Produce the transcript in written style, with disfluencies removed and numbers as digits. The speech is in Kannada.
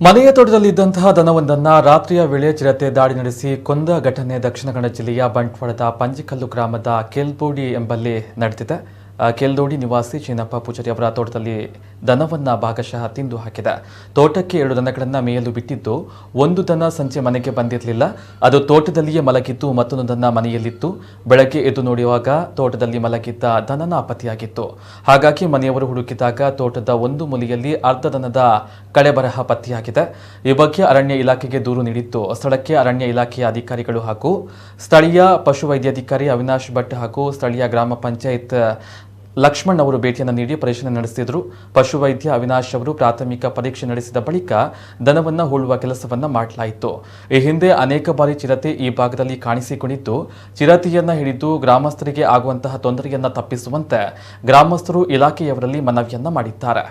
ಮನೆಯ ತೋಟದಲ್ಲಿದ್ದಂತಹ ದನವೊಂದನ್ನು ರಾತ್ರಿಯ ವೇಳೆ ಚಿರತೆ ದಾಳಿ ನಡೆಸಿ ಕೊಂದ ಘಟನೆ ದಕ್ಷಿಣ ಕನ್ನಡ ಜಿಲ್ಲೆಯ ಬಂಟ್ವಾಳದ ಪಂಜಿಕಲ್ಲು ಗ್ರಾಮದ ಕೆಲ್ಬೋಡಿ ಎಂಬಲ್ಲಿ ನಡೆದಿದೆ. ಕೆಲ್ದೋಡಿ ನಿವಾಸಿ ಚೀನಪ್ಪ ಪೂಜಾರಿ ಅವರ ತೋಟದಲ್ಲಿ ದನವನ್ನ ಭಾಗಶಃ ತಿಂದು ಹಾಕಿದೆ. ತೋಟಕ್ಕೆ 2 ದನಗಳನ್ನು ಮೇಯಲು ಬಿಟ್ಟಿದ್ದು, ಒಂದು ದನ ಸಂಜೆ ಮನೆಗೆ ಬಂದಿರಲಿಲ್ಲ. ಅದು ತೋಟದಲ್ಲಿಯೇ ಮಲಗಿದ್ದು, ಮತ್ತೊಂದು ದನ ಮನೆಯಲ್ಲಿತ್ತು. ಬೆಳಗ್ಗೆ ಎದ್ದು ನೋಡುವಾಗ ತೋಟದಲ್ಲಿ ಮಲಗಿದ್ದ ದನ ನಾಪತ್ತೆಯಾಗಿತ್ತು. ಹಾಗಾಗಿ ಮನೆಯವರು ಹುಡುಕಿದಾಗ ತೋಟದ ಒಂದು ಮೂಲೆಯಲ್ಲಿ ಅರ್ಧ ದನದ ಕಳೆಬರಹ ಪತ್ತೆಯಾಗಿದೆ. ಈ ಬಗ್ಗೆ ಅರಣ್ಯ ಇಲಾಖೆಗೆ ದೂರು ನೀಡಿದ್ದು, ಸ್ಥಳಕ್ಕೆ ಅರಣ್ಯ ಇಲಾಖೆಯ ಅಧಿಕಾರಿಗಳು ಹಾಗೂ ಸ್ಥಳೀಯ ಪಶುವೈದ್ಯಾಧಿಕಾರಿ ಅವಿನಾಶ್ ಭಟ್ ಹಾಗೂ ಸ್ಥಳೀಯ ಗ್ರಾಮ ಪಂಚಾಯತ್ ಲಕ್ಷ್ಮಣ್ ಅವರು ಭೇಟಿಯನ್ನು ನೀಡಿ ಪರಿಶೀಲನೆ ನಡೆಸಿದರು. ಪಶುವೈದ್ಯ ಅವಿನಾಶ್ ಅವರು ಪ್ರಾಥಮಿಕ ಪರೀಕ್ಷೆ ನಡೆಸಿದ ಬಳಿಕ ದನವನ್ನು ಹೂಳುವ ಕೆಲಸವನ್ನ ಮಾಡಲಾಯಿತು. ಈ ಹಿಂದೆ ಅನೇಕ ಬಾರಿ ಚಿರತೆ ಈ ಭಾಗದಲ್ಲಿ ಕಾಣಿಸಿಕೊಂಡಿದ್ದು, ಚಿರತೆಯನ್ನ ಹಿಡಿದು ಗ್ರಾಮಸ್ಥರಿಗೆ ಆಗುವಂತಹ ತೊಂದರೆಯನ್ನ ತಪ್ಪಿಸುವಂತೆ ಗ್ರಾಮಸ್ಥರು ಇಲಾಖೆಯವರಲ್ಲಿ ಮನವಿಯನ್ನ ಮಾಡಿದ್ದಾರೆ.